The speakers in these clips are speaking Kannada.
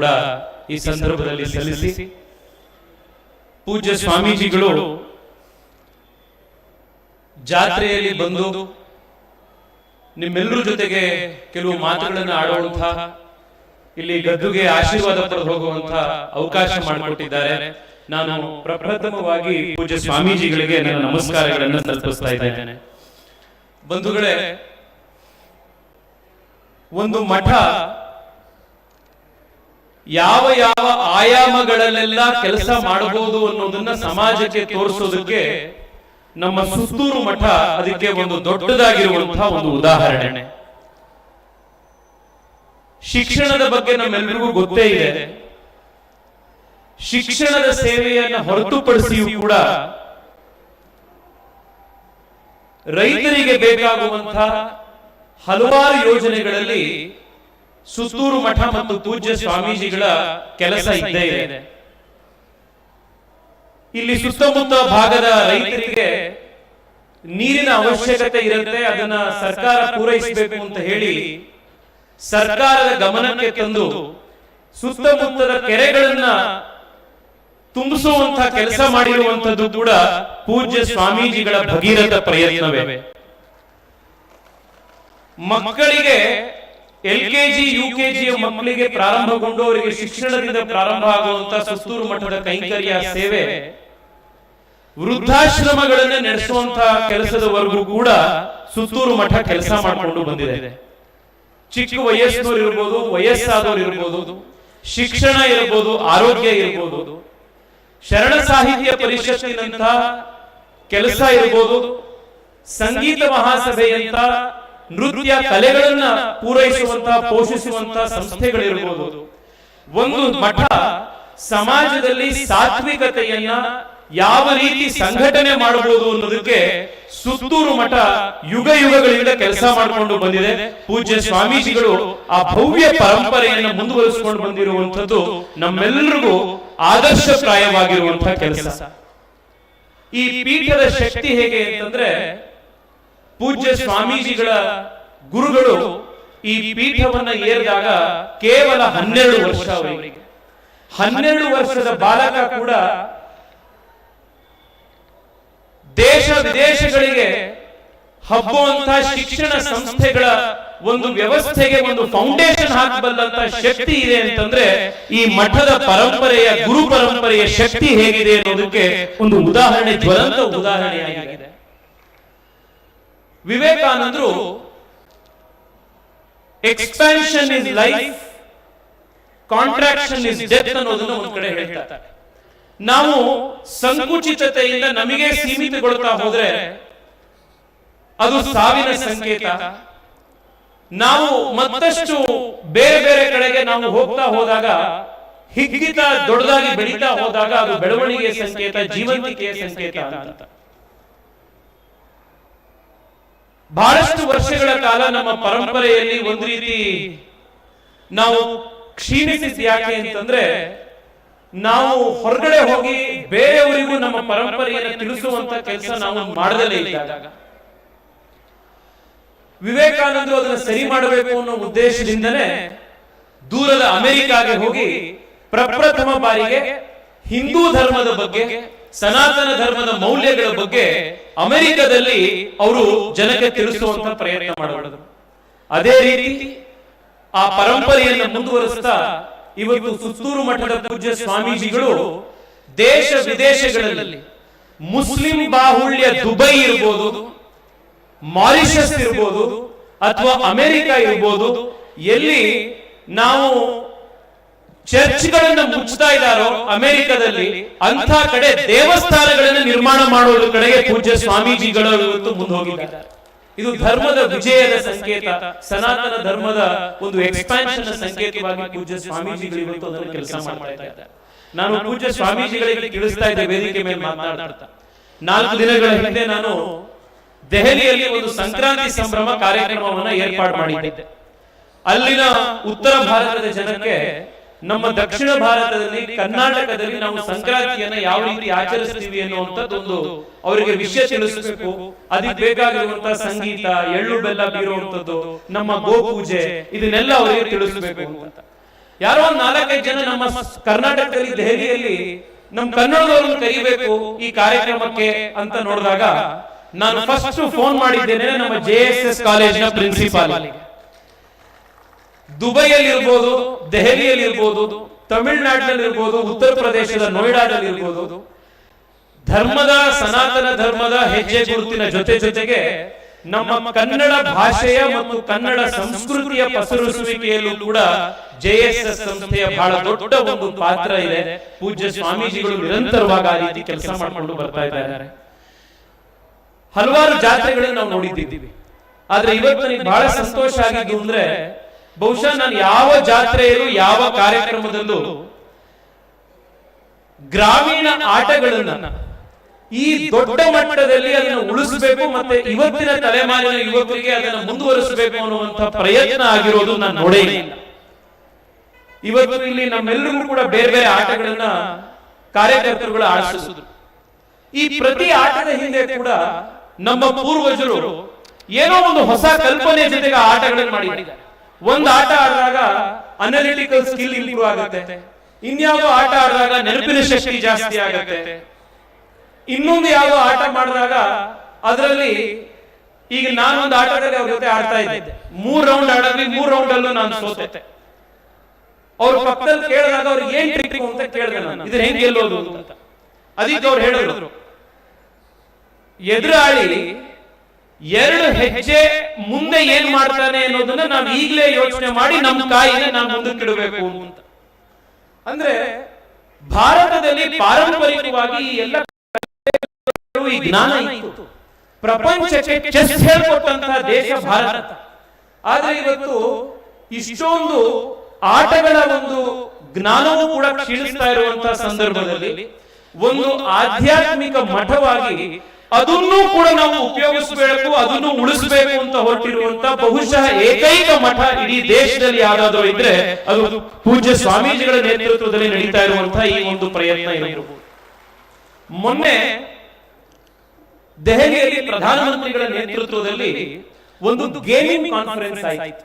ಕೂಡ ಈ ಸಂದರ್ಭದಲ್ಲಿ ಸಲ್ಲಿಸಿ, ಪೂಜ್ಯ ಸ್ವಾಮೀಜಿಗಳು ಜಾತ್ರೆಯಲ್ಲಿ ಬಂದು ನಿಮ್ಮೆಲ್ಲರ ಜೊತೆಗೆ ಕೆಲವು ಮಾತುಗಳನ್ನು ಆಡುವಂತಹ, ಇಲ್ಲಿ ಗದ್ದುಗೆ ಆಶೀರ್ವಾದ ಪಡೆದು ಹೋಗುವಂತಹ ಅವಕಾಶ ಮಾಡಿಕೊಟ್ಟಿದ್ದಾರೆ. ನಾನು ಪ್ರಪ್ರಥಮವಾಗಿ ಪೂಜ್ಯ ಸ್ವಾಮೀಜಿಗಳಿಗೆ ನನ್ನ ನಮಸ್ಕಾರಗಳನ್ನು ತಲುಪಿಸ್ತಾ ಇದ್ದೇನೆ. ಬಂಧುಗಳೇ, ಒಂದು ಮಠ ಯಾವ ಯಾವ ಆಯಾಮಗಳಲ್ಲೆಲ್ಲ ಕೆಲಸ ಮಾಡಬಹುದು ಅನ್ನೋದನ್ನ ಸಮಾಜಕ್ಕೆ ತೋರಿಸೋದಕ್ಕೆ ನಮ್ಮ ಸುತ್ತೂರು ಮಠ ಅದಕ್ಕೆ ಒಂದು ದೊಡ್ಡದಾಗಿರುವಂತಹ ಒಂದು ಉದಾಹರಣೆ. ಶಿಕ್ಷಣದ ಬಗ್ಗೆ ನಮ್ಮೆಲ್ಲರಿಗೂ ಗೊತ್ತೇ ಇದೆ. ಶಿಕ್ಷಣದ ಸೇವೆಯನ್ನು ಹೊರತುಪಡಿಸಿಯೂ ಕೂಡ ರೈತರಿಗೆ ಬೇಕಾಗುವಂತಹ ಹಲವಾರು ಯೋಜನೆಗಳಲ್ಲಿ ಸುತ್ತೂರು ಮಠ ಮತ್ತು ಪೂಜ್ಯ ಸ್ವಾಮೀಜಿಗಳ ಕೆಲಸ ಇದ್ದೇ ಇದೆ. ಇಲ್ಲಿ ಸುತ್ತಮುತ್ತ ಭಾಗದ ರೈತರಿಗೆ ನೀರಿನ ಅವಶ್ಯಕತೆ ಇರುತ್ತೆ, ಅದನ್ನ ಸರ್ಕಾರ ಪೂರೈಸಬೇಕು ಅಂತ ಹೇಳಿ ಸರ್ಕಾರದ ಗಮನಕ್ಕೆ ತಂದು ಸುತ್ತಮುತ್ತದ ಕೆರೆಗಳನ್ನ ತುಂಬಿಸುವಂತಹ ಕೆಲಸ ಮಾಡಿರುವಂತದ್ದು ಕೂಡ ಪೂಜ್ಯ ಸ್ವಾಮೀಜಿಗಳ ಭಗೀರಥ ಪ್ರಯತ್ನವೇ. ಮಕ್ಕಳಿಗೆ LKG UKG ಮಕ್ಕಳಿಗೆ ಪ್ರಾರಂಭಗೊಂಡು ಅವರಿಗೆ ಶಿಕ್ಷಣದಿಂದ ಪ್ರಾರಂಭ ಆಗುವಂತಹ ಸುತ್ತೂರು ಮಠದ ಕೈಂಕರ್ಯ ಸೇವೆ, ವೃದ್ಧಾಶ್ರಮಗಳನ್ನು ನಡೆಸುವಂತಹ ಕೆಲಸದವರೆಗೂ ಕೂಡ ಸುತ್ತೂರು ಮಠ ಕೆಲಸ ಮಾಡಿಕೊಂಡು ಬಂದಿದೆ. ಚಿಕ್ಕ ವಯಸ್ಸಿನವರು ಇರ್ಬೋದು, ವಯಸ್ಸಾದವರು ಇರ್ಬೋದು, ಶಿಕ್ಷಣ ಇರ್ಬೋದು, ಆರೋಗ್ಯ ಇರ್ಬೋದು, ಶರಣ ಸಾಹಿತ್ಯ ಪರಿಷತ್ತಿನಂತಹ ಕೆಲಸ ಇರ್ಬೋದು, ಸಂಗೀತ ಮಹಾಸಭೆಯಂತ ನೃತ್ಯ ಕಲೆಗಳನ್ನ ಪೂರೈಸುವಂತಹ ಪೋಷಿಸುವಂತಹ ಸಂಸ್ಥೆಗಳಿರ್ಬೋದು. ಒಂದು ಮಠ ಸಮಾಜದಲ್ಲಿ ಸಾತ್ವಿಕತೆಯನ್ನ ಯಾವ ರೀತಿ ಸಂಘಟನೆ ಮಾಡಬಹುದು ಅನ್ನೋದಕ್ಕೆ ಸುತ್ತೂರು ಮಠ ಯುಗ ಯುಗಗಳಿಂದ ಕೆಲಸ ಮಾಡಿಕೊಂಡು ಬಂದಿದೆ. ಪೂಜ್ಯ ಸ್ವಾಮೀಜಿಗಳು ಆ ಭವ್ಯ ಪರಂಪರೆಯನ್ನು ಮುಂದುವರಿಸಿಕೊಂಡು ಬಂದಿರುವಂತದ್ದು ನಮ್ಮೆಲ್ಲರಿಗೂ ಆದರ್ಶಪ್ರಾಯವಾಗಿರುವಂತಹ ಕೆಲಸ. ಈ ಪೀಠದ ಶಕ್ತಿ ಹೇಗೆ ಅಂತಂದ್ರೆ, ಪೂಜ್ಯ ಸ್ವಾಮೀಜಿಗಳ ಗುರುಗಳು ಈ ಪೀಠವನ್ನ ಏರಿದಾಗ ಕೇವಲ 12 ವರ್ಷ ಅವರಿಗೆ. 12 ವರ್ಷದ ಬಾಲಕ ಕೂಡ ದೇಶ ವಿದೇಶಗಳಿಗೆ ಹಬ್ಬುವಂತಹ ಶಿಕ್ಷಣ ಸಂಸ್ಥೆಗಳ ಒಂದು ವ್ಯವಸ್ಥೆಗೆ ಒಂದು ಫೌಂಡೇಶನ್ ಹಾಕಬಲ್ಲಂತಹ ಶಕ್ತಿ ಇದೆ ಅಂತಂದ್ರೆ ಈ ಮಠದ ಪರಂಪರೆಯ ಗುರು ಪರಂಪರೆಯ ಶಕ್ತಿ ಹೇಗಿದೆ ಅನ್ನೋದಕ್ಕೆ ಒಂದು ಉದಾಹರಣೆ, ಜ್ವಲಂತ ಉದಾಹರಣೆಯಾಗಿದೆ. ವಿವೇಕಾನಂದರು expansion is life, contraction is death ಅನ್ನೋದನ್ನು ಒಂದು ಕಡೆ ಹೇಳ್ತಾರೆ. ನಾವು ಸಂಕುಚಿತತೆಯಿಂದ ನಮಗೆ ಸೀಮಿತಗೊಳ್ತಾ ಹೋದ್ರೆ ಅದು ಸಾವಿನ ಸಂಕೇತ. ನಾವು ಮತ್ತಷ್ಟು ಬೇರೆ ಬೇರೆ ಕಡೆಗೆ ನಾವು ಹೋಗ್ತಾ ಹೋದಾಗ, ಹಿಗ್ಗಿತ ದೊಡ್ಡದಾಗಿ ಬೆಳೀತಾ ಹೋದಾಗ ಅದು ಬೆಳವಣಿಗೆಯ ಸಂಕೇತ, ಜೀವಂತಿಕೆಯ ಸಂಕೇತ ಅಂತ. ಬಹಳಷ್ಟು ವರ್ಷಗಳ ಕಾಲ ನಮ್ಮ ಪರಂಪರೆಯಲ್ಲಿ ಒಂದು ರೀತಿ ನಾವು ಕ್ಷೀಣಿಸಿದ ಯಾಕೆ ಅಂತಂದ್ರೆ, ನಾವು ಹೊರಗಡೆ ಹೋಗಿ ಬೇರೆಯವರಿಗೂ ನಮ್ಮ ಪರಂಪರೆಯನ್ನು ತಿಳಿಸುವಂತ ಕೆಲಸ ನಾವು ಮಾಡದಲೇ ಇದ್ದಾಗ ವಿವೇಕಾನಂದರು ಅದನ್ನು ಸರಿ ಮಾಡಬೇಕು ಅನ್ನೋ ಉದ್ದೇಶದಿಂದನೇ ದೂರದ ಅಮೆರಿಕಾಗೆ ಹೋಗಿ ಪ್ರಪ್ರಥಮ ಬಾರಿಗೆ ಹಿಂದೂ ಧರ್ಮದ ಬಗ್ಗೆ, ಸನಾತನ ಧರ್ಮದ ಮೌಲ್ಯಗಳ ಬಗ್ಗೆ ಅಮೆರಿಕದಲ್ಲಿ ಅವರು ಜನಕ್ಕೆ ತಿಳಿಸುವಂತ ಪ್ರಯತ್ನ ಮಾಡಿದರು. ಅದೇ ರೀತಿ ಆ ಪರಂಪರೆಯನ್ನು ಮುಂದುವರಿಸ್ತಾ ಇವತ್ತು ಸುತ್ತೂರು ಮಠದ ಪೂಜ್ಯ ಸ್ವಾಮೀಜಿಗಳು ದೇಶ ವಿದೇಶಗಳಲ್ಲಿ ಮುಸ್ಲಿಂ ಬಾಹುಳ್ಯ ದುಬೈ ಇರ್ಬೋದು, ಮಾರಿಷಸ್ ಇರ್ಬೋದು, ಅಥವಾ ಅಮೆರಿಕ ಇರ್ಬೋದು, ಎಲ್ಲಿ ನಾವು ಚರ್ಚ್ಗಳನ್ನ ಮುಚ್ಚುತ್ತಾ ಇದ್ದಾರೋ ಅಮೆರಿಕದಲ್ಲಿ, ಅಂಥ ಕಡೆ ದೇವಸ್ಥಾನಗಳನ್ನು ನಿರ್ಮಾಣ ಮಾಡುವ ಕಡೆಗೆ ಪೂಜ್ಯ ಸ್ವಾಮೀಜಿಗಳು ಇವತ್ತು ಮುಂದೆ ಹೋಗಿದ್ದಾರೆ. ಇದು ಧರ್ಮದ ವಿಜಯದ ಸಂಕೇತ, ಸನಾತನ ಧರ್ಮದ ಒಂದು ಎಕ್ಸ್ಪಾನ್ಷನ್ ಸಂಕೇತವಾಗಿ ಪೂಜ್ಯ ಸ್ವಾಮೀಜಿಗಳು ಇವತ್ತು ಅದನ್ನು ಕೆಲಸ ಮಾಡ್ತಾ ಇದ್ದಾರೆ. ನಾನು ಪೂಜ್ಯ ಸ್ವಾಮೀಜಿಗಳಿಗೆ ತಿಳಿಸ್ತಾ ಇದ್ದೆ ವೇದಿಕೆ ಮೇಲೆ ಮಾತನಾಡ್ತಾ. 4 ದಿನಗಳ ಹಿಂದೆ ನಾನು ದೆಹಲಿಯಲ್ಲಿ ಒಂದು ಸಂಕ್ರಾಂತಿ ಸಂಭ್ರಮ ಕಾರ್ಯಕ್ರಮವನ್ನು ಏರ್ಪಾಡು ಮಾಡಿದ್ದೆ. ಅಲ್ಲಿನ ಉತ್ತರ ಭಾರತದ ಜನಕ್ಕೆ ನಮ್ಮ ದಕ್ಷಿಣ ಭಾರತದಲ್ಲಿ, ಕರ್ನಾಟಕದಲ್ಲಿ ನಾವು ಸಂಕ್ರಾಂತಿಯನ್ನ ಯಾವ ರೀತಿ ಆಚರಿಸ್ತೀವಿ ಅನ್ನುವಂಥದ್ದೊಂದು ಅವರಿಗೆ ವಿಷಯ ತಿಳಿಸಬೇಕು. ಅದಕ್ಕೆ ಬೇಕಾಗಿರುವಂತಹ ಸಂಗೀತ, ಎಳ್ಳು ಬೆಲ್ಲ ಬೀರುವಂಥದ್ದು, ನಮ್ಮ ಗೋಪೂಜೆ, ಇದನ್ನೆಲ್ಲ ಅವರಿಗೆ ತಿಳಿಸಬೇಕು ಅಂತ ಯಾರೋ ಒಂದು 4-5 ಜನ ನಮ್ಮ ಕರ್ನಾಟಕದಲ್ಲಿ ದೆಹಲಿಯಲ್ಲಿ ನಮ್ಮ ಕನ್ನಡದವ್ರನ್ನ ಕರಿಬೇಕು ಈ ಕಾರ್ಯಕ್ರಮಕ್ಕೆ ಅಂತ ನೋಡಿದಾಗ ನಾನು ಫಸ್ಟ್ ಫೋನ್ ಮಾಡಿದ್ದೇನೆ ನಮ್ಮ JSS ಕಾಲೇಜಿನ ಪ್ರಿನ್ಸಿಪಾಲ್. ದುಬೈಯಲ್ಲಿ ಇರ್ಬೋದು, ದೆಹಲಿಯಲ್ಲಿ ಇರ್ಬೋದು, ತಮಿಳುನಾಡಿನಲ್ಲಿ ಇರ್ಬೋದು, ಉತ್ತರ ಪ್ರದೇಶದ ನೋಯ್ಡಾದಲ್ಲಿ ಇರ್ಬೋದು, ಧರ್ಮದ ಸನಾತನ ಧರ್ಮದ ಹೆಜ್ಜೆ ಗುರುತಿನ ಜೊತೆಗೆ ನಮ್ಮ ಕನ್ನಡ ಭಾಷೆಯ ಮತ್ತು ಕನ್ನಡ ಸಂಸ್ಕೃತಿಯ ಪಸರಿಸುವಿಕೆಯಲ್ಲೂ ಕೂಡ JSS ಸಂಸ್ಥೆಯ ಬಹಳ ದೊಡ್ಡ ಒಂದು ಪಾತ್ರ ಇದೆ. ಪೂಜ್ಯ ಸ್ವಾಮೀಜಿಗಳು ನಿರಂತರವಾಗಿ ಆ ರೀತಿ ಕೆಲಸ ಮಾಡಿಕೊಂಡು ಬರ್ತಾ ಇದ್ದಾರೆ. ಹಲವಾರು ಜಾತ್ರೆಗಳನ್ನು ನಾವು ನೋಡಿದ್ದೀವಿ. ಆದ್ರೆ ಇವತ್ತು ನನಗೆ ಬಹಳ ಸಂತೋಷ ಆಗಿದ್ದು ಅಂದ್ರೆ, ಬಹುಶಃ ನಾನು ಯಾವ ಜಾತ್ರೆಯಲ್ಲೂ ಯಾವ ಕಾರ್ಯಕ್ರಮದಲ್ಲೂ ಗ್ರಾಮೀಣ ಆಟಗಳನ್ನ ಈ ದೊಡ್ಡ ಮಟ್ಟದಲ್ಲಿ ಅದನ್ನು ಉಳಿಸಬೇಕು ಮತ್ತೆ ಇವತ್ತಿನ ತಲೆಮಾರಿನ ಯುವಕರಿಗೆ ಅದನ್ನು ಮುಂದುವರಿಸಬೇಕು ಅನ್ನುವಂತ ಪ್ರಯತ್ನ ಆಗಿರೋದು ನಾನು ನೋಡೇ ಇಲ್ಲ. ಇವತ್ತು ಇಲ್ಲಿ ನಮ್ಮೆಲ್ಲರಿಗೂ ಕೂಡ ಬೇರೆ ಬೇರೆ ಆಟಗಳನ್ನ ಕಾರ್ಯಕರ್ತರುಗಳು ಆಡಿಸಿದ್ರು. ಈ ಪ್ರತಿ ಆಟದ ಹಿಂದೆ ಕೂಡ ನಮ್ಮ ಪೂರ್ವಜರು ಏನೋ ಒಂದು ಹೊಸ ಕಲ್ಪನೆ ಜೊತೆಗೆ ಆಟಗಳನ್ನು ಮಾಡಿದ್ದಾರೆ. ಒಂದು ಆಟ ಆಡಿದಾಗ ಅನಾಲಿಟಿಕಲ್ ಸ್ಕಿಲ್ ಇಂಪ್ರೂವ್ ಆಗುತ್ತೆ, ಇನ್ಯಾವುದೋ ಆಟ ಆಡಿದಾಗ ನೆನಪಿನ ಶಕ್ತಿ ಜಾಸ್ತಿ ಆಗುತ್ತೆ, ಇನ್ನೊಂದು ಯಾವುದೋ ಆಟ ಮಾಡಿದಾಗ ಅದರಲ್ಲಿ, ಈಗ ನಾನೊಂದು ಆಟದಲ್ಲಿ ಅವ್ರ ಜೊತೆ ಆಡ್ತಾ ಇದ್ದೆ, 3 ರೌಂಡ್ ಆಡಿದ್ವಿ, 3 ರೌಂಡ್ ಅಲ್ಲೂ ನಾನು ಸೋತೆ. ಅವ್ರ ಪಕ್ಕದಲ್ಲಿ ಕೇಳಿದಾಗ ಅವ್ರಿಗೆ ಏನ್ ಟ್ರಿಕ್ ಅಂತ ಕೇಳಿದೆ ನಾನು, ಇದನ್ನ ಹೆಂಗ್ ಗೆಲ್ಲೋದು ಅಂತ. ಅದಕ್ಕೆ ಅವ್ರು ಹೇಳಿದ್ರು, ಎದುರಾಳಿ 2 ಹೆಜ್ಜೆ ಮುಂದೆ ಏನ್ ಮಾಡ್ತಾನೆ ಅನ್ನೋದನ್ನ ನಾವು ಈಗಲೇ ಯೋಚನೆ ಮಾಡಿ ನಮ್ಮ ಕಾಯಿನ ನಾವು ಮುಂದಕ್ಕೆ ಇಡಬೇಕು ಅಂತ. ಅಂದ್ರೆ ಭಾರತದಲ್ಲಿ ಪಾರಂಪರಿಕವಾಗಿ ಈ ಎಲ್ಲ ಈ ಜ್ಞಾನ ಇತ್ತು. ಪ್ರಪಂಚಕ್ಕೆ ಚೆಸ್ ಹೇಳ್ಕೊಟ್ಟಂತಹ ದೇಶ ಭಾರತ. ಆದ್ರೆ ಇವತ್ತು ಇಷ್ಟೊಂದು ಆಟಗಳ ಒಂದು ಜ್ಞಾನವೂ ಕೂಡ ಕ್ಷೀಣಿಸ್ತಾ ಇರುವಂತಹ ಸಂದರ್ಭದಲ್ಲಿ ಒಂದು ಆಧ್ಯಾತ್ಮಿಕ ಮಠವಾಗಿ ಅದನ್ನೂ ಕೂಡ ನಾವು ಉಪಯೋಗಿಸಬೇಕು, ಅದನ್ನು ಉಳಿಸಬೇಕು ಅಂತ ಹೊರಟಿರುವಂತ ಬಹುಶಃ ಏಕೈಕ ಮಠ ಇಡೀ ದೇಶದಲ್ಲಿ ಯಾರಾದರೂ ಇದ್ರೆ ಅದು ಪೂಜ್ಯ ಸ್ವಾಮೀಜಿಗಳ ನೇತೃತ್ವದಲ್ಲಿ ನಡೀತಾ ಇರುವಂತಹ ಈ ಒಂದು ಪ್ರಯತ್ನ ಇರಬಹುದು. ಮೊನ್ನೆ ದೆಹಲಿಯಲ್ಲಿ ಪ್ರಧಾನಮಂತ್ರಿಗಳ ನೇತೃತ್ವದಲ್ಲಿ ಒಂದು ಗೇಮಿಂಗ್ ಕಾನ್ಫರೆನ್ಸ್ ಆಯಿತು.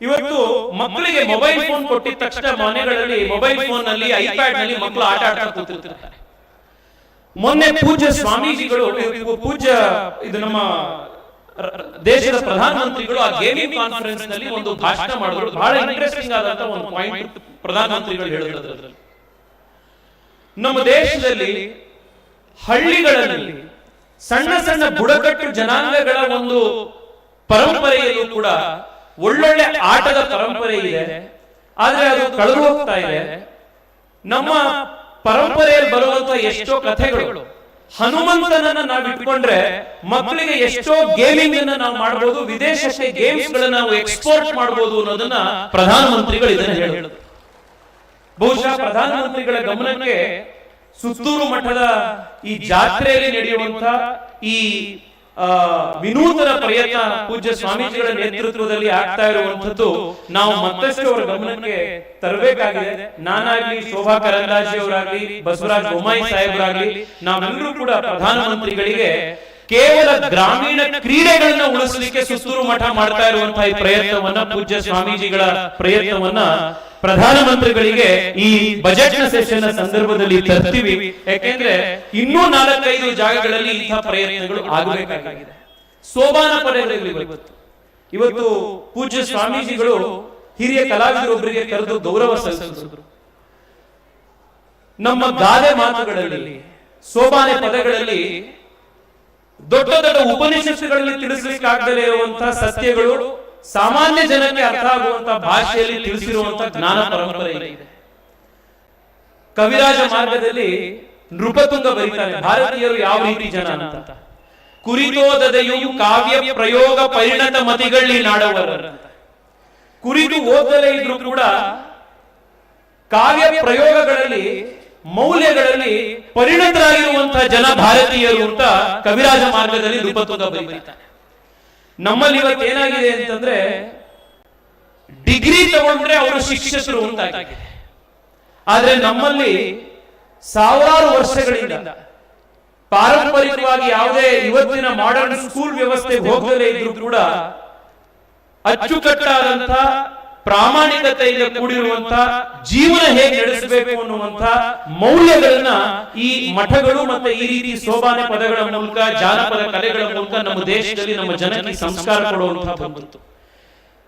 ಇವತ್ತು ಮಕ್ಕಳಿಗೆ ಮೊಬೈಲ್ ಫೋನ್ ಕೊಟ್ಟಿದ ತಕ್ಷಣ ಮನೆಗಳಲ್ಲಿ ಮೊಬೈಲ್ ಫೋನ್ ನಲ್ಲಿ, ಐಪ್ಯಾಡ್ ನಲ್ಲಿ ಮಕ್ಕಳು ಆಟ ಆಡ್ತಾ ಕೂತಿರ್ತಾರೆ. ಮೊನ್ನೆ ಪೂಜ್ಯ ಸ್ವಾಮೀಜಿಗಳು, ಇದು ನಮ್ಮ ದೇಶದ ಪ್ರಧಾನಮಂತ್ರಿಗಳು ಆ ಗೇಮಿಂಗ್ ಕಾನ್ಫರೆನ್ಸ್ ನಲ್ಲಿ ಒಂದು ಭಾಷಣ ಮಾಡಿದ್ರು. ಬಹಳ ಇಂಟ್ರೆಸ್ಟಿಂಗ್ ಆದಂತ ಒಂದು ಪಾಯಿಂಟ್ ಪ್ರಧಾನಮಂತ್ರಿಗಳು ಹೇಳಿದ್ರು. ನಮ್ಮ ದೇಶದಲ್ಲಿ ಹಳ್ಳಿಗಳಲ್ಲಿ ಸಣ್ಣ ಸಣ್ಣ ಬುಡಕಟ್ಟು ಜನಾಂಗಗಳ ಒಂದು ಪರಂಪರೆಯಲ್ಲೂ ಕೂಡ ಒಳ್ಳೊಳ್ಳೆ ಆಟದ ಪರಂಪರೆ ಇದೆ, ಆದ್ರೆ ಅದು ಕಳೆದು ಹೋಗ್ತಾ ಇದೆ. ನಮ್ಮ ಪರಂಪರೆಯಲ್ಲಿ ಬರುವಂತಹ ಎಷ್ಟೋ ಕಥೆಗಳು, ಹನುಮಂತನನ್ನ ನಾವು ಇಟ್ಕೊಂಡ್ರೆ ಮಕ್ಕಳಿಗೆ ಎಷ್ಟೋ ಗೇಮಿಂಗ್ ಅನ್ನ ನಾವು ಮಾಡಬಹುದು, ವಿದೇಶಕ್ಕೆ ಗೇಮ್ಸ್ ಗಳನ್ನ ನಾವು ಎಕ್ಸ್ಪೋರ್ಟ್ ಮಾಡಬಹುದು ಅನ್ನೋದನ್ನ ಪ್ರಧಾನಮಂತ್ರಿಗಳು ಇದನ್ನ ಹೇಳಿದ್ರು. ಬಹುಶಃ ಪ್ರಧಾನಮಂತ್ರಿಗಳ ಗಮನಕ್ಕೆ ಸುತ್ತೂರು ಮಠದ ಈ ಜಾತ್ರೆಯಲ್ಲಿ ನಡೆಯುವಂತಹ ಈ ವಿನೂತನ ಪ್ರಯತ್ನ ಪೂಜ್ಯ ಸ್ವಾಮೀಜಿಗಳ ನೇತೃತ್ವದಲ್ಲಿ ಆಗ್ತಾ ಇರುವಂತದ್ದು ನಾವು ಮತ್ತಷ್ಟು ಅವರ ಗಮನಕ್ಕೆ ತರಬೇಕಾಗಿದೆ. ನಾನಾಗ್ಲಿ, ಶೋಭಾ ಕರಂದ್ಲಾಜೆ ಅವರಾಗ್ಲಿ, ಬಸವರಾಜ ಬೊಮ್ಮಾಯಿ ಸಾಹೇಬರಾಗ್ಲಿ, ನಾವೆಲ್ಲರೂ ಕೂಡ ಪ್ರಧಾನಮಂತ್ರಿಗಳಿಗೆ ಕೇವಲ ಗ್ರಾಮೀಣ ಕ್ರೀಡೆಗಳನ್ನ ಉಳಿಸಲಿಕ್ಕೆ ಸುತ್ತೂರು ಮಠ ಮಾಡ್ತಾ ಇರುವಂತಹ ಈ ಪ್ರಯತ್ನವನ್ನ, ಪೂಜ್ಯ ಸ್ವಾಮೀಜಿಗಳ ಪ್ರಯತ್ನವನ್ನ ಪ್ರಧಾನಮಂತ್ರಿಗಳಿಗೆ ಈ ಬಜೆಟ್ ನ ಸೆಷನ್ ಸಂದರ್ಭದಲ್ಲಿ ತರ್ತೀವಿ. ಯಾಕೆಂದ್ರೆ ಇನ್ನೂ 4-5 ಜಾಗಗಳಲ್ಲಿ ಇಂತಹ ಪ್ರಯತ್ನಗಳು ಆಗಬೇಕಾಗಿದೆ. ಸೋಬಾನ ಪಡೆಗಳಲ್ಲಿ ಇವತ್ತು ಪೂಜ್ಯ ಸ್ವಾಮೀಜಿಗಳು ಹಿರಿಯ ಕಲಾವಿದರೊಬ್ಬರಿಗೆ ಕರೆದು ಗೌರವ ಸಲ್ಲಿಸಿದ್ರು. ನಮ್ಮ ಗಾದೆ ಮಾತುಗಳಲ್ಲಿ, ಸೋಬಾನೆ ಪದಗಳಲ್ಲಿ ದೊಡ್ಡ ದೊಡ್ಡ ಉಪನಿಷತ್ತುಗಳಲ್ಲಿ ತಿಳಿಸಲಿಕ್ಕಾಗದೇ ಇರುವಂತಹ ಸತ್ಯಗಳು ಸಾಮಾನ್ಯ ಜನಕ್ಕೆ ಅರ್ಥ ಆಗುವಂತಹ ಭಾಷೆಯಲ್ಲಿ ತಿಳಿಸಿರುವಂತಹ ಜ್ಞಾನ ಪರಂಪರೆ ಇದೆ. ಕವಿರಾಜ ಮಾರ್ಗದಲ್ಲಿ ನೃಪತುಂಗ ಬರೀತಾರೆ, ಭಾರತೀಯರು ಯಾವ ರೀತಿ ಜನ ಅಂತ. ಕುರಿತೋದದೆಯು ಕಾವ್ಯ ಪ್ರಯೋಗ ಪರಿಣತ ಮತಿಗಳಲ್ಲಿ ನಾಡವರ. ಕುರಿತು ಓದಲೇ ಇದ್ರು ಕೂಡ ಕಾವ್ಯ ಪ್ರಯೋಗಗಳಲ್ಲಿ, ಮೌಲ್ಯಗಳಲ್ಲಿ ಪರಿಣತರಾಗಿರುವಂತಹ ಜನ ಭಾರತೀಯರು ಅಂತ ಕವಿರಾಜ ಮಾರ್ಗದಲ್ಲಿ ನೃಪತುಂಗ ಬರೀತಾರೆ. ನಮ್ಮಲ್ಲಿ ಇವತ್ತು ಏನಾಗಿದೆ ಅಂತಂದ್ರೆ, ಡಿಗ್ರಿ ತಗೊಂಡ್ರೆ ಅವರು ಶಿಕ್ಷಕರು ಅಂತಾಗಿದೆ. ಆದ್ರೆ ನಮ್ಮಲ್ಲಿ ಸಾವಿರಾರು ವರ್ಷಗಳಿಂದ ಪಾರಂಪರಿಕವಾಗಿ ಯಾವುದೇ ಇವತ್ತಿನ ಮಾಡರ್ನ್ ಸ್ಕೂಲ್ ವ್ಯವಸ್ಥೆ ಹೋಗಲೇ ಇದ್ರು ಕೂಡ ಅಚ್ಚುಕಟ್ಟಾದಂತಹ ಪ್ರಾಮಾಣಿಕತೆಯಿಂದ ಕೂಡಿರುವಂತ ಜೀವನ ಹೇಗೆ ನಡೆಸಬೇಕು ಅನ್ನುವಂತ ಮೌಲ್ಯಗಳನ್ನ ಈ ಮಠಗಳು ಮತ್ತೆ ಈ ರೀತಿ ಸೋಬಾನೆ ಪದಗಳ ಮೂಲಕ, ಜಾನಪದ ಕಲೆಗಳ ಮೂಲಕ ನಮ್ಮ ದೇಶದಲ್ಲಿ ನಮ್ಮ ಜನಕ್ಕೆ ಸಂಸ್ಕಾರ ಕೊಡುವಂತಹ ಬಂತು.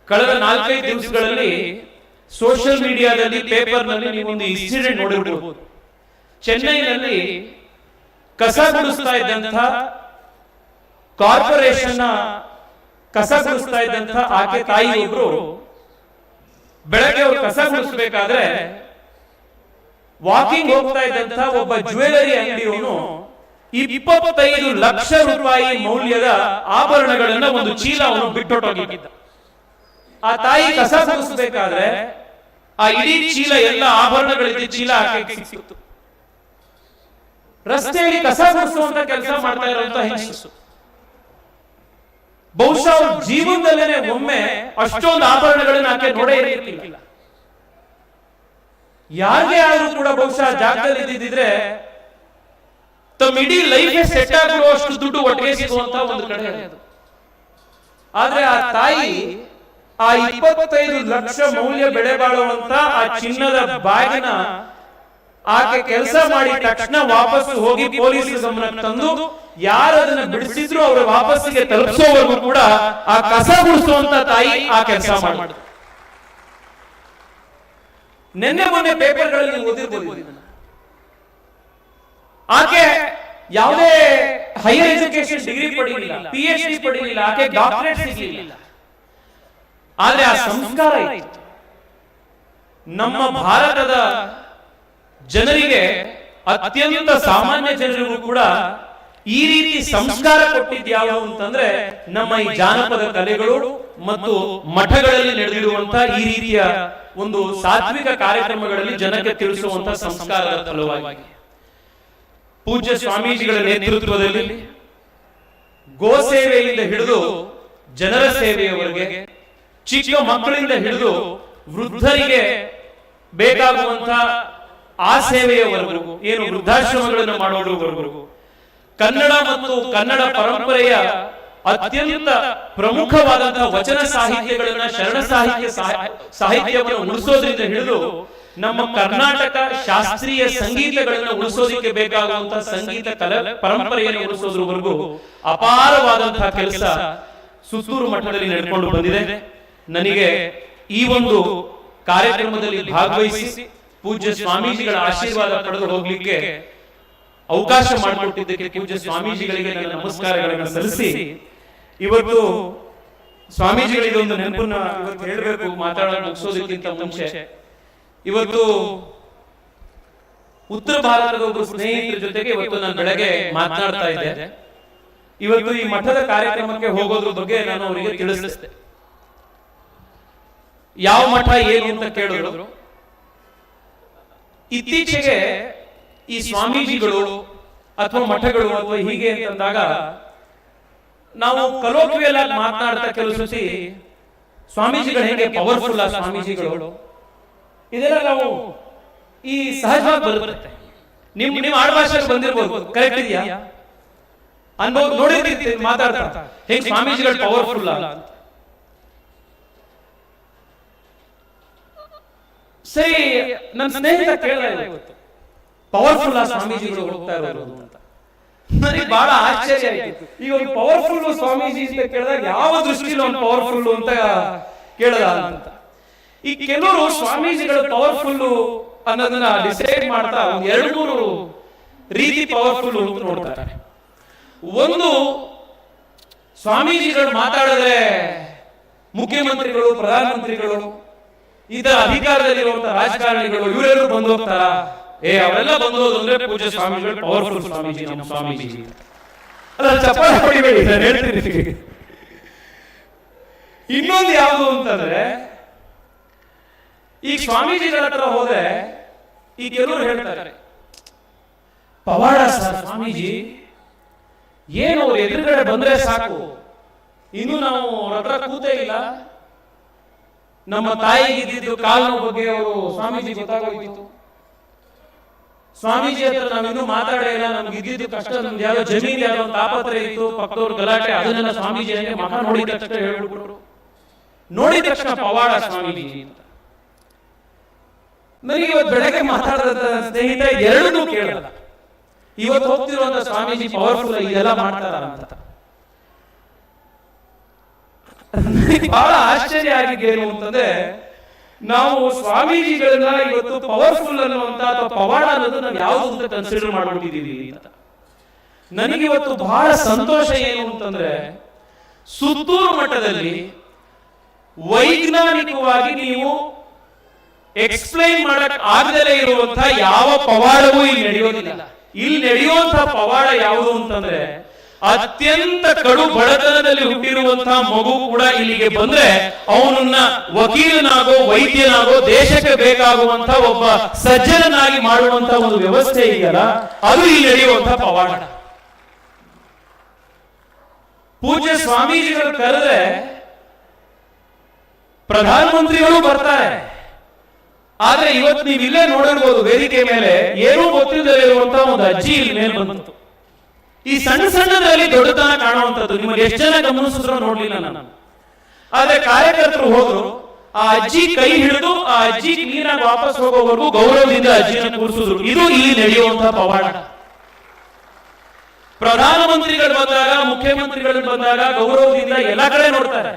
ಕಳೆದ 4-5 ದಿವಸಗಳಲ್ಲಿ ಸೋಷಿಯಲ್ ಮೀಡಿಯಾದಲ್ಲಿ, ಪೇಪರ್ ನಲ್ಲಿ ನೀವೊಂದು ಇನ್ಸಿಡೆಂಟ್ ನೋಡಿರಬಹುದು. ಚೆನ್ನೈನಲ್ಲಿ ಕಸ ಗುಡಿಸ್ತಾ ಇದ್ದಂತ ಕಾರ್ಪೊರೇಷನ್ ಕಸ ಗುಡಿಸ್ತಾ ಇದ್ದಂತ ಆಕೆ ತಾಯಿ ಒಬ್ರು ಬೆಳಗ್ಗೆ ಅವರು ಕಸ ಗುಡಿಸಬೇಕಾದ್ರೆ ವಾಕಿಂಗ್ ಹೋಗ್ತಾ ಇದ್ದಂತ ಒಬ್ಬ ಜ್ಯುವೆಲರಿ ಅಂಗಡಿಯವನು 25 ಲಕ್ಷ ರೂಪಾಯಿ ಮೌಲ್ಯದ ಆಭರಣಗಳನ್ನ ಒಂದು ಚೀಲ ಅವನು ಬಿಟ್ಟೊಟ್ಟೋಗಿದ್ದ. ಆ ತಾಯಿ ಕಸ ಗುಡಿಸಬೇಕಾದ್ರೆ ಆ ಇಡೀ ಚೀಲ, ಎಲ್ಲ ಆಭರಣಗಳಿದ್ದ ಚೀಲ ಆಕೆ ಸಿಕ್ಕಿತ್ತು. ರಸ್ತೆಯಲ್ಲಿ ಕಸ ಗುಡಿಸುವಂತ ಕೆಲಸ ಮಾಡ್ತಾ ಇರುವಂತ ಹೆಂಗಸು ಬಹುಶಃ ಅವ್ರ ಜೀವನದಲ್ಲೇನೆ ಒಮ್ಮೆ ಅಷ್ಟೊಂದು ಆಭರಣಗಳನ್ನ ಆಕೆ ನೋಡೇ ಇರಲಿಲ್ಲ. ಯಾರಿಗೆ ಆದ್ರೂ ಕೂಡ ಬಹುಶಃ ಜಾಗದಲ್ಲಿ ಇದ್ದಿದ್ರೆ ತಮ್ಮ ಇಡೀ ಲೈಫ್ ಸೆಟ್ ಆಗುವಷ್ಟು ದುಡ್ಡು ಒಟ್ಟಿಗೆ ಸಿಗುವಂತ ಒಂದು ಕಡೆ ಅದು. ಆದ್ರೆ ಆ ತಾಯಿ ಆ 25 ಲಕ್ಷ ಮೌಲ್ಯ ಬೆಲೆ ಬಾಳುವಂತ ಆ ಚಿನ್ನದ ಬ್ಯಾಗಿನ ಆಕೆ ಕೆಲಸ ಮಾಡಿ ತಕ್ಷಣ ವಾಪಸ್ ಹೋಗಿ ಪೊಲೀಸ್ ಗಮನಕ್ಕೆ ತಂದು ಯಾರು ಅದನ್ನ ಬಿಡಿಸಿದ್ರು ಅವರ ವಾಪಸ್ಸಿಗೆ ತಲುಪಿಸೋವರೆಗೂ ಕೂಡ ಆ ಕಸ ಗುಡಿಸುವಂತ ತಾಯಿ ಆ ಕೆಲಸ ಮಾಡಿದ್ರು. ನಿನ್ನೆ ಮೊನ್ನೆ ಪೇಪರ್ಗಳಲ್ಲಿ ಓದಿರ್ಬೋದು, ಆಕೆ ಯಾವುದೇ ಹೈಯರ್ ಎಜುಕೇಶನ್ ಡಿಗ್ರಿ ಪಡೆಯಲಿಲ್ಲ, PhD ಪಡೆಯಲಿಲ್ಲ, ಆಕೆ ಡಾಕ್ಟರೇಟ್ ಸಿಗಲಿಲ್ಲ. ಆದ್ರೆ ಆ ಸಂಸ್ಕಾರ ಇತ್ತು. ನಮ್ಮ ಭಾರತದ ಜನರಿಗೆ, ಅತ್ಯಂತ ಸಾಮಾನ್ಯ ಜನರಿಗೂ ಕೂಡ ಈ ರೀತಿ ಸಂಸ್ಕಾರ ಕೊಟ್ಟಿದ್ಯಾವು ಅಂತಂದ್ರೆ ನಮ್ಮ ಈ ಜಾನಪದ ಕಲೆಗಳು ಮತ್ತು ಮಠಗಳಲ್ಲಿ ನಡೆದಿರುವಂತಹ ಈ ರೀತಿಯ ಒಂದು ಸಾತ್ವಿಕ ಕಾರ್ಯಕ್ರಮಗಳಲ್ಲಿ ಜನಕ್ಕೆ ತಿಳಿಸುವಂತಹ ಸಂಸ್ಕಾರದ ಫಲವಾಗಿ ಪೂಜ್ಯ ಸ್ವಾಮೀಜಿಗಳ ನೇತೃತ್ವದಲ್ಲಿ ಗೋ ಸೇವೆಯಿಂದ ಹಿಡಿದು ಜನರ ಸೇವೆಯವರೆಗೆ, ಚಿಕ್ಕ ಮಕ್ಕಳಿಂದ ಹಿಡಿದು ವೃದ್ಧರಿಗೆ ಬೇಕಾಗುವಂತ ಆ ಸೇವೆಯವರೆಗೂ, ಏನು ವೃದ್ಧಾಶ್ರಮಗಳನ್ನು ಮಾಡೋದ್ರವರೆಗೂ, ಕನ್ನಡ ಮತ್ತು ಕನ್ನಡ ಪರಂಪರೆಯ ಅತ್ಯಂತ ಪ್ರಮುಖವಾದಂತಹ ವಚನ ಸಾಹಿತ್ಯಗಳನ್ನ, ಶರಣ ಸಾಹಿತ್ಯವನ್ನು ಉಳಿಸೋದ್ರಿಂದ ಹಿಡಿದು ನಮ್ಮ ಕರ್ನಾಟಕ ಶಾಸ್ತ್ರೀಯ ಸಂಗೀತಗಳನ್ನು ಉಳಿಸೋದಕ್ಕೆ ಬೇಕಾಗುವಂತಹ ಸಂಗೀತ ಕಲೆ ಪರಂಪರೆಯನ್ನು ಉಳಿಸೋದ್ರವರೆಗೂ ಅಪಾರವಾದಂತಹ ಕೆಲಸ ಸುತ್ತೂರು ಮಠದಲ್ಲಿ ನಡೆದುಕೊಂಡು ಬಂದಿದೆ. ನನಗೆ ಈ ಒಂದು ಕಾರ್ಯಕ್ರಮದಲ್ಲಿ ಭಾಗವಹಿಸಿ ಪೂಜ್ಯ ಸ್ವಾಮೀಜಿಗಳ ಆಶೀರ್ವಾದ ಪಡೆದು ಹೋಗ್ಲಿಕ್ಕೆ ಅವಕಾಶ ಮಾಡಿಕೊಟ್ಟಿದ್ದಕ್ಕೆ ಪೂಜ್ಯ ಸ್ವಾಮೀಜಿಗಳಿಗೆ ನನ್ನ ನಮಸ್ಕಾರಗಳನ್ನು ಸಲ್ಲಿಸಿ, ಇವತ್ತು ಸ್ವಾಮೀಜಿಗಳಿಗೆ ಒಂದು ನೆನಪನ್ನ ಇವತ್ತು ಹೇಳಬೇಕು, ಮಾತಾಡೋದು ಮುಗಿಸೋದಕ್ಕಿಂತ ಮುಂಚೆ. ಇವತ್ತು ಉತ್ತರ ಭಾರತದ ಒಬ್ಬರು ಸ್ನೇಹಿತರ ಜೊತೆಗೆ ಇವತ್ತು ನಾನು ಬೆಳಗ್ಗೆ ಮಾತನಾಡ್ತಾ ಇದ್ದೆ. ಇವತ್ತು ಈ ಮಠದ ಕಾರ್ಯಕ್ರಮಕ್ಕೆ ಹೋಗೋದ್ರ ಬಗ್ಗೆ ನಾನು ಅವರಿಗೆ ತಿಳಿಸಿದೆ. ಯಾವ ಮಠ ಏನು ಅಂತ ಕೇಳಿದ್ರು. ಇತ್ತೀಚೆಗೆ ಈ ಸ್ವಾಮೀಜಿಗಳು ಅಥವಾ ಮಠಗಳು ಅಥವಾ ಹೀಗೆ ಅಂತಂದಾಗ ನಾವು ಕಲೋಕ್ವಿಯಲ್ ಆಗಿ ಮಾತನಾಡ್ತಾ ಕೆಲವು ಸತಿ ಸ್ವಾಮೀಜಿಗಳು ಹೇಗೆ ಪವರ್ಫುಲ್ ಆ ಸ್ವಾಮೀಜಿಗಳು, ಇದೆಲ್ಲ ನಾವು ಈ ಸಹಜವಾಗಿ ಬರುತ್ತೆ. ನಿಮ್ ಆಡ್ಭಾಷೆಗೆ ಬಂದಿರ್ಬೋದು, ಕರೆಕ್ಟ್ ಇದೆಯಾ ಅನ್ಭವ ನೋಡಿರ್ತೀವಿ ಮಾತಾಡ್ತಾ ಹೇಗೆ ಸ್ವಾಮೀಜಿಗಳು ಪವರ್ಫುಲ್ ಅಂತ. ಸರಿ, ನನ್ನ ಸ್ನೇಹಿತ ಕೇಳಿದ ಇವತ್ತು ಪವರ್ಫುಲ್ ಆ ಸ್ವಾಮೀಜಿಗಳು ಹೋಗ್ತಾ ಇರೋದು ಅಂತ. ನನಗೆ ಬಹಳ ಆಶ್ಚರ್ಯ ಆಯ್ತು. ಈಗ ಒಂದು ಪವರ್ಫುಲ್ ಸ್ವಾಮೀಜಿ ಅಂತ ಕೇಳಿದಾಗ ಯಾವ ದೃಷ್ಟಿಯಲ್ಲಿ ಒಂದು ಪವರ್ಫುಲ್ ಅಂತ ಕೇಳದ ಅಂತ. ಈ ಕೆಲವರು ಸ್ವಾಮೀಜಿಗಳು ಪವರ್ಫುಲ್ ಅನ್ನೋದನ್ನ ಡಿಸೈಡ್ ಮಾಡ್ತಾ 2-3 ರೀತಿ ಪವರ್ಫುಲ್ ಅಂತ ನೋಡ್ತಾರೆ. ಒಂದು, ಸ್ವಾಮೀಜಿಗಳು ಮಾತಾಡಿದ್ರೆ ಮುಖ್ಯಮಂತ್ರಿಗಳು, ಪ್ರಧಾನಮಂತ್ರಿಗಳು, ಇದರ ಅಧಿಕಾರದಲ್ಲಿರುವಂತಹ ರಾಜಕಾರಣಿಗಳು ಇವರೆಲ್ಲರೂ ಬಂದು ಹೋಗ್ತಾರ, ಅವರೆಲ್ಲ ಬಂದೋದು ಅಂದ್ರೆ ಪೂಜ್ಯ ಸ್ವಾಮೀಜಿಗಳು ಪವರ್ಫುಲ್ ಸ್ವಾಮೀಜಿ, ನಮ್ಮ ಸ್ವಾಮೀಜಿ ಅಲ್ಲ, ಚಪ್ಪಾಳೆ ಹೊಡಿಬೇಡಿ ಹೇಳ್ತೀನಿ. ಇನ್ನೊಂದು ಯಾವುದು ಅಂತಂದ್ರೆ, ಈ ಸ್ವಾಮೀಜಿಗಳ ಹತ್ರ ಹೋದ್ರೆ ಈ ಕೆಲವರು ಹೇಳ್ತಾರೆ, ಪವಾಡ ಸರ್ ಸ್ವಾಮೀಜಿ, ಏನು ಅವ್ರು ಎದುರುಗಡೆ ಬಂದ್ರೆ ಸಾಕು, ಇನ್ನು ನಾವು ಅವ್ರ ಹತ್ರ ಕೂತೇ ಇಲ್ಲ, ನಮ್ಮ ತಾಯಿಗೆ ಇದ್ದಿದ್ದು ಕಾಲು ನೋವು ಬಗ್ಗೆ ಅವರು ಸ್ವಾಮೀಜಿ ಗೊತ್ತಾಗೋಯ್ತು, ಸ್ವಾಮೀಜಿ ಹತ್ರ ನಾವಿನ್ನೂ ಮಾತಾಡೇ ಇಲ್ಲ, ನಮ್ಗೆ ಇದ್ದಿದ್ದು ಕಷ್ಟ, ನಮ್ದು ಯಾವ್ದೋ ಜಮೀನ್ ಯಾವ್ದೋ ತಾಪತ್ರೆ ಇತ್ತು, ಪಕ್ಕದವ್ರು ಗಲಾಟೆ, ಅದನ್ನೆಲ್ಲ ಸ್ವಾಮೀಜಿ ಮಗ ನೋಡಿದ ತಕ್ಷಣ ಹೇಳ್ಬಿಟ್ರು. ನೋಡಿದ ತಕ್ಷಣ ಪವಾಡ ಸ್ವಾಮೀಜಿ ಅಂತ. ನನಗೆ ಇವತ್ತು ಬೆಳಗ್ಗೆ ಮಾತಾಡಿದ ಸ್ನೇಹಿತ ಎರಡನ್ನೂ ಕೇಳಲ್ಲ. ಇವತ್ತು ಹೋಗ್ತಿರುವಂತ ಸ್ವಾಮೀಜಿ ಪವರ್ಫುಲ್ ಇದೆಲ್ಲ ಮಾಡ್ತಾರ ಅಂತ. ಬಹಳ ಆಶ್ಚರ್ಯ ಆಗಿದೆ ಏನು ಅಂತಂದ್ರೆ, ನಾವು ಸ್ವಾಮೀಜಿಗಳನ್ನ ಇವತ್ತು ಪವರ್ಫುಲ್ ಅನ್ನುವಂತ ಅಥವಾ ಪವಾಡ ಅನ್ನೋದು ನಾವು ಯಾವುದು ಅಂತ ಕನ್ಸಿಡರ್ ಮಾಡ್ಬಿಟ್ಟಿದೀವಿ ಅಂತ. ನನಗೆ ಇವತ್ತು ಬಹಳ ಸಂತೋಷ ಏನು ಅಂತಂದ್ರೆ, ಸುತ್ತೂರು ಮಠದಲ್ಲಿ ವೈಜ್ಞಾನಿಕವಾಗಿ ನೀವು ಎಕ್ಸ್ಪ್ಲೈನ್ ಮಾಡಕ್ ಆಗದಲೇ ಇರುವಂತಹ ಯಾವ ಪವಾಡವೂ ಇಲ್ಲಿ ನಡೆಯೋದಿಲ್ಲ. ಇಲ್ಲಿ ನಡೆಯುವಂತಹ ಪವಾಡ ಯಾವುದು ಅಂತಂದ್ರೆ, ಅತ್ಯಂತ ಕಡು ಬಡತನದಲ್ಲಿ ಹುಟ್ಟಿರುವಂತಹ ಮಗು ಕೂಡ ಇಲ್ಲಿಗೆ ಬಂದ್ರೆ ಅವನನ್ನ ವಕೀಲನಾಗೋ ವೈದ್ಯನಾಗೋ ದೇಶಕ್ಕೆ ಬೇಕಾಗುವಂತಹ ಒಬ್ಬ ಸಜ್ಜನನಾಗಿ ಮಾಡುವಂತಹ ಒಂದು ವ್ಯವಸ್ಥೆ ಇದೆಯಲ್ಲ, ಅದು ಇಲ್ಲಿ ನಡೆಯುವಂತಹ ಪವಾಡ. ಪೂಜ್ಯ ಸ್ವಾಮೀಜಿಗಳು ಕರೆದ್ರೆ ಪ್ರಧಾನಮಂತ್ರಿಗಳು ಬರ್ತಾರೆ. ಆದ್ರೆ ಇವತ್ತು ನೀವು ಇಲ್ಲೇ ನೋಡಿರ್ಬೋದು, ವೇದಿಕೆ ಮೇಲೆ ಏನೂ ಗೊತ್ತಿಲ್ಲದೆ ಇರುವಂತಹ ಒಂದು ಅಜ್ಜಿ ಇಲ್ಲಿ ಮೇಲೆ ಬಂತು. ಈ ಸಣ್ಣ ಸಣ್ಣದಲ್ಲಿ ದೊಡ್ಡತನ ಕಾಣುವಂಥದ್ದು ನಿಮಗೆ ಎಷ್ಟು ಜನ ಗಮನಿಸಿದ್ರು ನೋಡ್ಲಿಲ್ಲ ನಾನು. ಆದ್ರೆ ಕಾರ್ಯಕರ್ತರು ಹೋದ್ರು, ಆ ಅಜ್ಜಿ ಕೈ ಹಿಡಿದು ಆ ಅಜ್ಜಿ ಕ್ಲೀನಾಗಿ ವಾಪಸ್ ಹೋಗೋವರೆಗೂ ಗೌರವದಿಂದ ಅಜ್ಜಿಯನ್ನು ಕೂರಿಸಿದ್ರು. ಇದು ಇಲ್ಲಿ ನಡೆಯುವಂತಹ ಪವಾಡ. ಪ್ರಧಾನಮಂತ್ರಿಗಳು ಬಂದಾಗ, ಮುಖ್ಯಮಂತ್ರಿಗಳು ಬಂದಾಗ ಗೌರವದಿಂದ ಎಲ್ಲ ಕಡೆ ನೋಡ್ತಾರೆ.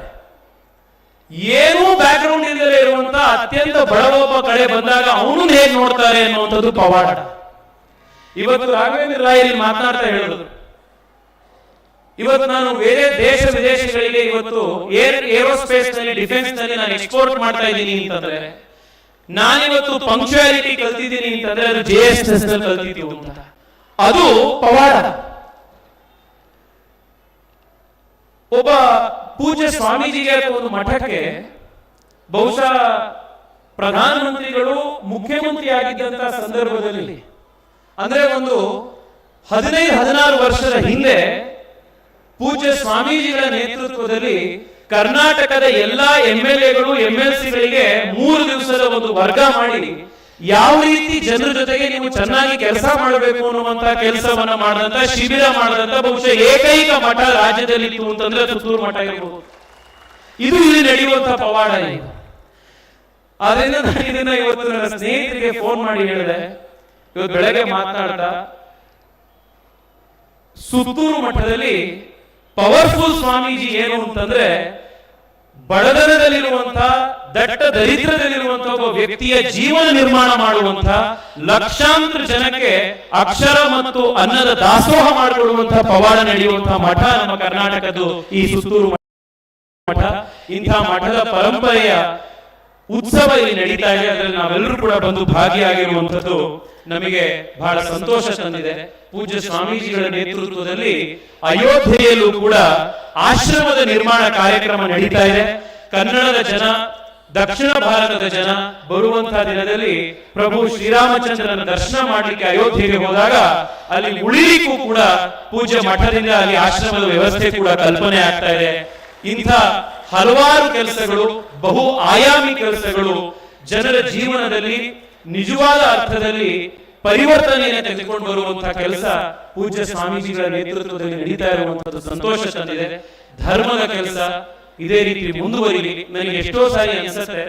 ಏನೂ ಬ್ಯಾಕ್ ಗ್ರೌಂಡ್ ಇಲ್ಲದೆ ಇರುವಂತ ಅತ್ಯಂತ ಬಡವೊಬ್ಬ ಕಡೆ ಬಂದಾಗ ಅವನು ಹೇಗೆ ನೋಡ್ತಾರೆ ಅನ್ನುವಂಥದ್ದು ಪವಾಡ. ಇವತ್ತು ರಾಘವೇಂದ್ರ ರಾಯರು ಮಾತನಾಡ್ತಾ ಹೇಳಿದ್ರು, ಇವತ್ತು ನಾನು ಬೇರೆ ದೇಶ ವಿದೇಶಗಳಿಗೆ ಇವತ್ತು ಏರೋಸ್ಪೇಸ್ ನಲ್ಲಿ ಡಿಫೆನ್ಸ್ ನಲ್ಲಿ ನಾನು ಎಕ್ಸ್ಪೋರ್ಟ್ ಮಾಡ್ತಾ ಇದ್ದೀನಿ ಅಂತಂದ್ರೆ, ನಾನಿವತ್ತು ಪಂಕ್ಚುಯಾಲಿಟಿ ಕಲ್ತಿದ್ದೀನಿ ಅಂತಂದ್ರೆ ಅದು JSS ನಲ್ಲಿ ಕಲ್ತಿದ್ದೀವಿ ಅಂತ. ಅದು ಪವಾಡ. ಒಬ್ಬ ಪೂಜ್ಯ ಸ್ವಾಮೀಜಿಗೆ ಒಂದು ಮಠಕ್ಕೆ ಬಹುಶಃ ಪ್ರಧಾನಮಂತ್ರಿಗಳು ಮುಖ್ಯಮಂತ್ರಿ ಆಗಿದ್ದಂತಹ ಸಂದರ್ಭದಲ್ಲಿ, ಅಂದ್ರೆ ಒಂದು 15-16 ವರ್ಷದ ಹಿಂದೆ ಪೂಜ್ಯ ಸ್ವಾಮೀಜಿಗಳ ನೇತೃತ್ವದಲ್ಲಿ ಕರ್ನಾಟಕದ ಎಲ್ಲಾ MLAಗಳು MLCಗಳಿಗೆ 3 ದಿವಸದ ಒಂದು ವರ್ಗ ಮಾಡಿ ಯಾವ ರೀತಿ ಜನರ ಜೊತೆಗೆ ನೀವು ಚೆನ್ನಾಗಿ ಕೆಲಸ ಮಾಡಬೇಕು ಅನ್ನುವಂತ ಕೆಲಸವನ್ನ ಮಾಡಿದಂತ ಶಿಬಿರ ಮಾಡಿದಂತ ಬಹುಶಃ ಏಕೈಕ ಮಠ ರಾಜ್ಯದಲ್ಲಿ ಇತ್ತು ಅಂತಂದ್ರೆ ಸುತ್ತೂರು ಮಠ ಇರಬಹುದು. ಇದು ಇಲ್ಲಿ ನಡೆಯುವಂತಹ ಪವಾಡ. ಆದ್ರಿಂದ ನಾನು ಇದನ್ನ ಇವತ್ತು ನನ್ನ ಸ್ನೇಹಿತರಿಗೆ ಫೋನ್ ಮಾಡಿ ಹೇಳಿದೆ. ಇವತ್ತು ಬೆಳಗ್ಗೆ ಮಾತನಾಡ್ತಾ ಸುತ್ತೂರು ಮಠದಲ್ಲಿ ಪವರ್ಫುಲ್ ಸ್ವಾಮೀಜಿ ಏನು ಅಂತಂದ್ರೆ, ಬಡತನದಲ್ಲಿರುವಂತಹ ದಟ್ಟ ದರಿದ್ರದಲ್ಲಿರುವಂತಹ ಒಬ್ಬ ವ್ಯಕ್ತಿಯ ಜೀವನ ನಿರ್ಮಾಣ ಮಾಡುವಂತಹ, ಲಕ್ಷಾಂತರ ಜನಕ್ಕೆ ಅಕ್ಷರ ಮತ್ತು ಅನ್ನದ ದಾಸೋಹ ಮಾಡಿಕೊಡುವಂತಹ ಪವಾಡ ನಡೆಯುವಂತಹ ಮಠ ನಮ್ಮ ಕರ್ನಾಟಕದ್ದು ಈ ಸುತ್ತೂರು ಮಠ. ಇಂತಹ ಮಠದ ಪರಂಪರೆಯ ಉತ್ಸವ ಇಲ್ಲಿ ನಡೀತಾ ಇದೆ. ಅದರಲ್ಲಿ ನಾವೆಲ್ಲರೂ ಕೂಡ ಬಂದು ಭಾಗಿಯಾಗಿರುವಂತದ್ದು ನಮಗೆ ಬಹಳ ಸಂತೋಷ ತಂದಿದೆ. ಪೂಜ್ಯ ಸ್ವಾಮೀಜಿಗಳ ನೇತೃತ್ವದಲ್ಲಿ ಅಯೋಧ್ಯೆಯಲ್ಲೂ ಕೂಡ ಆಶ್ರಮದ ನಿರ್ಮಾಣ ಕಾರ್ಯಕ್ರಮ ನಡೀತಾ ಇದೆ. ಕನ್ನಡದ ಜನ, ದಕ್ಷಿಣ ಭಾರತದ ಜನ ಬರುವಂತಹ ದಿನದಲ್ಲಿ ಪ್ರಭು ಶ್ರೀರಾಮಚಂದ್ರನ ದರ್ಶನ ಮಾಡಲಿಕ್ಕೆ ಅಯೋಧ್ಯೆಗೆ ಹೋದಾಗ ಅಲ್ಲಿ ಉಳಿಲಿಕ್ಕೂ ಕೂಡ ಪೂಜ್ಯ ಮಠದಿಂದ ಅಲ್ಲಿ ಆಶ್ರಮದ ವ್ಯವಸ್ಥೆ ಕೂಡ ಕಲ್ಪನೆ ಆಗ್ತಾ ಇದೆ. ಇಂಥ ಹಲವಾರು ಕೆಲಸಗಳು, ಬಹು ಆಯಾಮಿ ಕೆಲಸಗಳು ಜನರ ಜೀವನದಲ್ಲಿ ನಿಜವಾದ ಅರ್ಥದಲ್ಲಿ ಪರಿವರ್ತನೆಯನ್ನು ತೆಗೆದುಕೊಂಡು ಬರುವಂತಹ ಕೆಲಸ ಪೂಜ್ಯ ಸ್ವಾಮೀಜಿಗಳ ನೇತೃತ್ವದಲ್ಲಿ ನಡೀತಾ ಇರುವಂತದ್ದು ಸಂತೋಷ ತಂದಿದೆ. ಧರ್ಮದ ಕೆಲಸ ಇದೇ ರೀತಿ ಮುಂದುವರಿಲಿ. ನನಗೆ ಎಷ್ಟೋ ಸಾರಿ ಅನ್ಸುತ್ತೆ,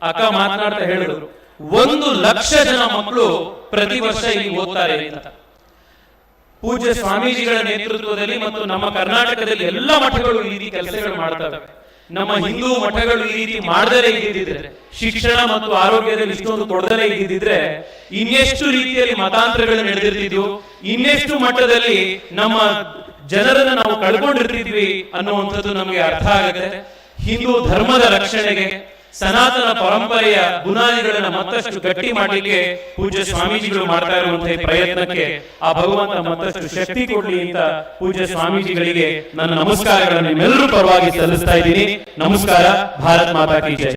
ಅಕ್ಕ ಮಾತನಾಡ್ತಾ ಹೇಳಿದ್ರು 1 ಲಕ್ಷ ಜನ ಮಕ್ಕಳು ಪ್ರತಿ ವರ್ಷ ಇಲ್ಲಿ ಓದ್ತಾರೆ ಅಂತ. ಪೂಜ್ಯ ಸ್ವಾಮೀಜಿಗಳ ನೇತೃತ್ವದಲ್ಲಿ ಮತ್ತು ನಮ್ಮ ಕರ್ನಾಟಕದಲ್ಲಿ ಎಲ್ಲ ಮಠಗಳು ಈ ರೀತಿ ಕೆಲಸಗಳು ಮಾಡ್ತವೆ. ನಮ್ಮ ಹಿಂದೂ ಮಠಗಳು ಈ ರೀತಿ ಮಾಡದಲೇ ಇದ್ದಿದ್ರೆ, ಶಿಕ್ಷಣ ಮತ್ತು ಆರೋಗ್ಯದಲ್ಲಿ ಇಷ್ಟೊಂದು ಕೊಡದಲೇ ಇದ್ದಿದ್ರೆ ಇನ್ನೆಷ್ಟು ರೀತಿಯಲ್ಲಿ ಮತಾಂತರಗಳು ನಡೆದಿರ್ತಿದ್ವು, ಇನ್ನೆಷ್ಟು ಮಟ್ಟದಲ್ಲಿ ನಮ್ಮ ಜನರನ್ನ ನಾವು ಕಳ್ಕೊಂಡಿರ್ತಿದ್ವಿ ಅನ್ನುವಂಥದ್ದು ನಮಗೆ ಅರ್ಥ ಆಗುತ್ತೆ. ಹಿಂದೂ ಧರ್ಮದ ರಕ್ಷಣೆಗೆ, ಸನಾತನ ಪರಂಪರೆಯ ಬುನಾದಿಗಳನ್ನ ಮತ್ತಷ್ಟು ಗಟ್ಟಿ ಮಾಡಲಿಕ್ಕೆ ಪೂಜ್ಯ ಸ್ವಾಮೀಜಿಗಳು ಮಾಡ್ತಾ ಇರುವಂತಹ ಪ್ರಯತ್ನಕ್ಕೆ ಆ ಭಗವಂತ ಮತ್ತಷ್ಟು ಶಕ್ತಿ ಕೊಡ್ಲಿ ಅಂತ ಪೂಜ್ಯ ಸ್ವಾಮೀಜಿಗಳಿಗೆ ನನ್ನ ನಮಸ್ಕಾರಗಳನ್ನು ನಿಮ್ಮೆಲ್ಲರೂ ಪರವಾಗಿ ಸಲ್ಲಿಸ್ತಾ ಇದ್ದೀನಿ. ನಮಸ್ಕಾರ. ಭಾರತ್ ಮಾತಾ ಕಿ ಜೈ.